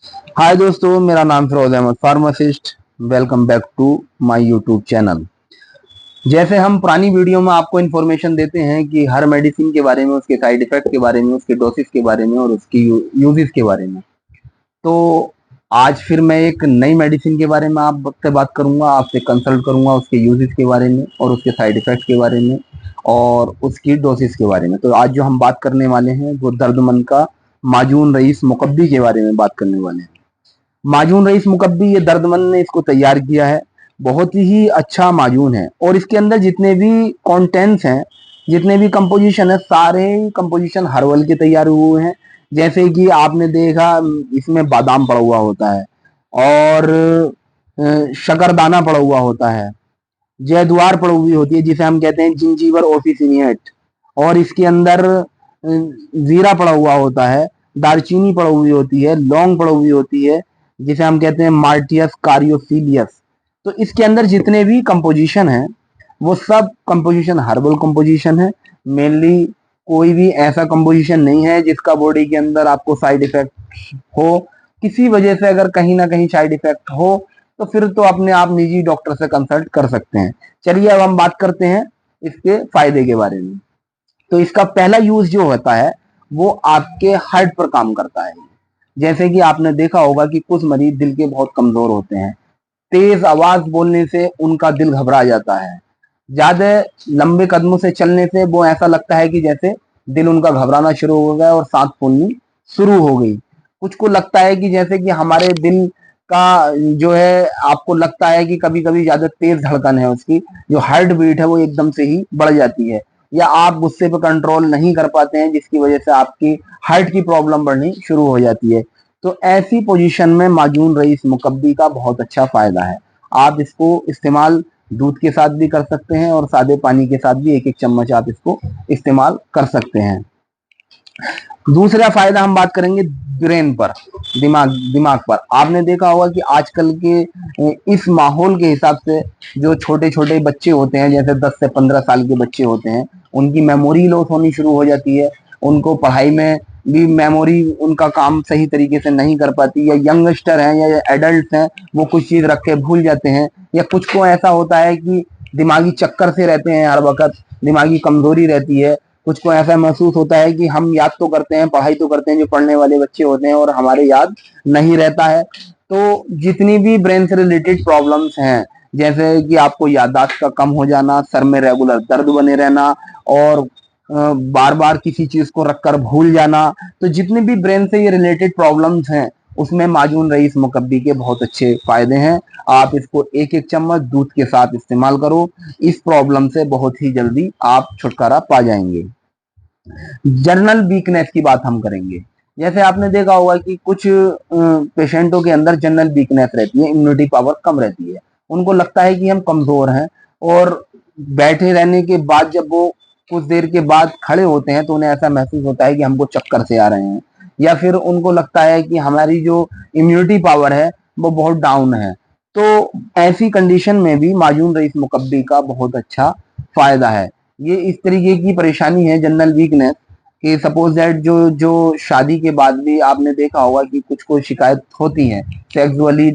हाय दोस्तों, मेरा नाम Firoz Ahmad pharmacist. Welcome back to my YouTube channel. जैसे हम पुरानी वीडियो में आपको इन्फॉर्मेशन देते हैं कि हर मेडिसिन के बारे में, उसके साइड इफेक्ट के बारे में, उसके डोसेस के बारे में और उसकी यूजेस के बारे में, तो आज फिर मैं एक नई मेडिसिन के बारे में आपसे बात करूंगा, आपसे कंसल्ट करूंगा उसके यूजेस के बारे में और उसके साइड इफेक्ट के बारे में और उसकी डोसेस के बारे में। तो आज जो हम बात करने वाले हैं वो दर्दमंद का माजून रईस मुकब्बी के बारे में बात करने वाले हैं। माजून रईस मुकब्बी, ये दर्दमंद ने इसको तैयार किया है। बहुत ही अच्छा माजून है और इसके अंदर जितने भी कंटेंट्स हैं, जितने भी कंपोजिशन है, सारे कंपोजिशन हर्बल के तैयार हुए हैं। जैसे कि आपने देखा, इसमें बादाम पड़ा हुआ होता है और शकरदाना पड़ा हुआ होता है, जैदुआर पड़ी हुई होती है जिसे हम कहते हैं जिंजीवर ऑफिसिनियट, और इसके अंदर जीरा पड़ा हुआ होता है, दालचीनी पड़ी हुई होती है, लौंग पड़ी हुई होती है जिसे हम कहते हैं मार्टियस कारियोसिलियस। तो इसके अंदर जितने भी कंपोजिशन है वो सब कंपोजिशन हर्बल कंपोजिशन है। मेनली कोई भी ऐसा कंपोजिशन नहीं है जिसका बॉडी के अंदर आपको साइड इफेक्ट हो। किसी वजह से अगर कहीं ना कहीं साइड इफेक्ट हो तो फिर तो अपने आप निजी डॉक्टर से कंसल्ट कर सकते हैं। चलिए अब हम बात करते हैं इसके फायदे के बारे में। तो इसका पहला यूज जो होता है वो आपके हार्ट पर काम करता है। जैसे कि आपने देखा होगा कि कुछ मरीज दिल के बहुत कमजोर होते हैं, तेज आवाज बोलने से उनका दिल घबरा जाता है, ज्यादा लंबे कदमों से चलने से वो ऐसा लगता है कि जैसे दिल उनका घबराना शुरू हो गया और सांस फूलनी शुरू हो गई। कुछ को लगता है कि जैसे कि हमारे दिल का जो है, आपको लगता है कि कभी कभी ज्यादा तेज धड़कन है, उसकी जो हार्ट बीट है वो एकदम से ही बढ़ जाती है, या आप गुस्से पे कंट्रोल नहीं कर पाते हैं जिसकी वजह से आपकी हार्ट की प्रॉब्लम बढ़नी शुरू हो जाती है। तो ऐसी पोजीशन में माजून रईस मुकब्बी का बहुत अच्छा फायदा है। आप इसको इस्तेमाल दूध के साथ भी कर सकते हैं और सादे पानी के साथ भी एक एक चम्मच आप इसको इस्तेमाल कर सकते हैं। दूसरा फायदा हम बात करेंगे ब्रेन पर, दिमाग दिमाग पर। आपने देखा होगा कि आजकल के इस माहौल के हिसाब से जो छोटे छोटे बच्चे होते हैं, जैसे 10 से 15 साल के बच्चे होते हैं, उनकी मेमोरी लॉस होनी शुरू हो जाती है। उनको पढ़ाई में भी मेमोरी उनका काम सही तरीके से नहीं कर पाती, या यंगस्टर हैं या एडल्ट हैं, वो कुछ चीज रख के भूल जाते हैं, या कुछ को ऐसा होता है कि दिमागी चक्कर से रहते हैं, हर वक्त दिमागी कमजोरी रहती है। कुछ को ऐसा महसूस होता है कि हम याद तो करते हैं, पढ़ाई तो करते हैं, जो पढ़ने वाले बच्चे होते हैं, और हमारे याद नहीं रहता है। तो जितनी भी ब्रेन से रिलेटेड प्रॉब्लम्स हैं, जैसे कि आपको याददाश्त का कम हो जाना, सर में रेगुलर दर्द बने रहना और बार बार किसी चीज को रखकर भूल जाना, तो जितने भी ब्रेन से ये रिलेटेड प्रॉब्लम्स हैं उसमें माजून रईस मुकब्बी के बहुत अच्छे फायदे हैं। आप इसको एक एक चम्मच दूध के साथ इस्तेमाल करो, इस प्रॉब्लम से बहुत ही जल्दी आप छुटकारा पा जाएंगे। जनरल वीकनेस की बात हम करेंगे। जैसे आपने देखा होगा कि कुछ पेशेंटों के अंदर जनरल वीकनेस रहती है, इम्यूनिटी पावर कम रहती है, उनको लगता है कि हम कमजोर हैं, और बैठे रहने के बाद जब वो कुछ देर के बाद खड़े होते हैं तो उन्हें ऐसा महसूस होता है कि हमको चक्कर से आ रहे हैं, या फिर उनको लगता है कि हमारी जो इम्यूनिटी पावर है वो बहुत डाउन है। तो ऐसी कंडीशन में भी माजून रईस मुकब्बी का बहुत अच्छा फायदा है। ये इस तरीके की परेशानी है जनरल वीकनेस, कि सपोज दैट जो जो शादी के बाद भी आपने देखा होगा कि कुछ को शिकायत होती है, सेक्सुअली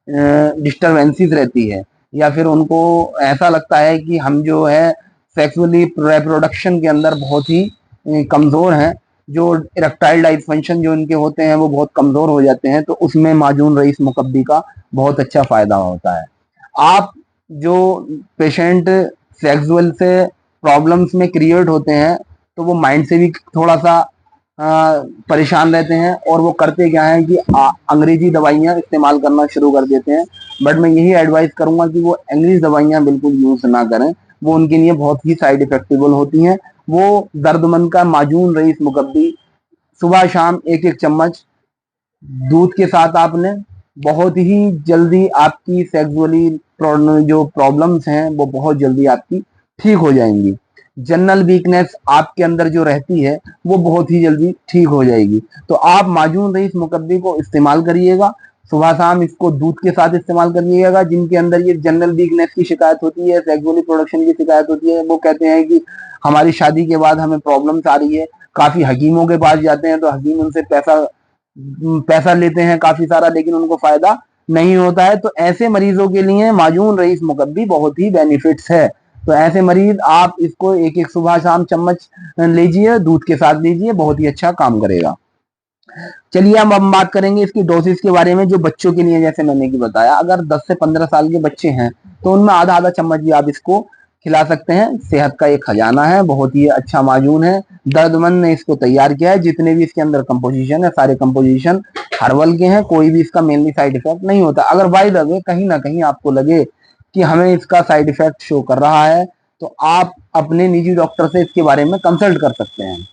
डिस्टरबेंसेस रहती है, या फिर उनको ऐसा लगता है कि हम जो है सेक्सुअली रिप्रोडक्शन के अंदर बहुत ही कमजोर हैं, जो इरेक्टाइल डाइसफंक्शन जो इनके होते हैं वो बहुत कमजोर हो जाते हैं, तो उसमें माजून रईस मुकब्बी का बहुत अच्छा फायदा होता है। आप जो पेशेंट सेक्सुअल से प्रॉब्लम्स में क्रिएट होते हैं, तो वो माइंड से भी थोड़ा सा परेशान रहते हैं, और वो करते क्या है कि अंग्रेजी दवाइयाँ इस्तेमाल करना शुरू कर देते हैं। बट मैं यही एडवाइस करूंगा कि वो इंग्लिश दवाइयाँ बिल्कुल यूज ना करें, वो उनके लिए बहुत ही साइड इफेक्टेबल होती हैं। वो दर्दमंद का माजून रईस मुकब्बी सुबह शाम एक एक चम्मच दूध के साथ आपने, बहुत ही जल्दी आपकी सेक्सुअली जो प्रॉब्लम्स हैं वो बहुत जल्दी आपकी ठीक हो जाएंगी। जनरल वीकनेस आपके अंदर जो रहती है वो बहुत ही जल्दी ठीक हो जाएगी। तो आप माजून रईस मुकब्बी को इस्तेमाल करिएगा, सुबह शाम इसको दूध के साथ इस्तेमाल करिएगा। जिनके अंदर ये जनरल वीकनेस की शिकायत होती है, सेक्सुअली प्रोडक्शन की शिकायत होती है, वो कहते हैं कि हमारी शादी के बाद हमें प्रॉब्लम्स आ रही है, काफी हकीमों के पास जाते हैं तो हकीम उनसे पैसा पैसा लेते हैं काफी सारा, लेकिन उनको फायदा नहीं होता है। तो ऐसे मरीजों के लिए माजून रईस मुकब्बी बहुत ही बेनिफिट्स है। तो ऐसे मरीज आप इसको एक एक सुबह शाम चम्मच लीजिए, दूध के साथ लीजिए, बहुत ही अच्छा काम करेगा। चलिए अब हम बात करेंगे इसकी डोसेज के बारे में, जो बच्चों के लिए जैसे मैंने कि बताया, अगर 10 से 15 साल के बच्चे हैं तो उनमें आधा आधा चम्मच भी आप इसको खिला सकते हैं। सेहत का एक खजाना है, बहुत ही अच्छा माजून है। दर्दमंद ने इसको तैयार किया है। जितने भी इसके अंदर कंपोजिशन है, सारे कंपोजिशन हर्बल के हैं। कोई भी इसका मेनली साइड इफेक्ट नहीं होता। अगर बाई द वे कहीं ना कहीं आपको लगे कि हमें इसका साइड इफेक्ट शो कर रहा है, तो आप अपने निजी डॉक्टर से इसके बारे में कंसल्ट कर सकते हैं।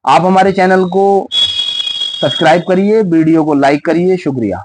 आप हमारे चैनल को सब्सक्राइब करिए, वीडियो को लाइक करिए। शुक्रिया।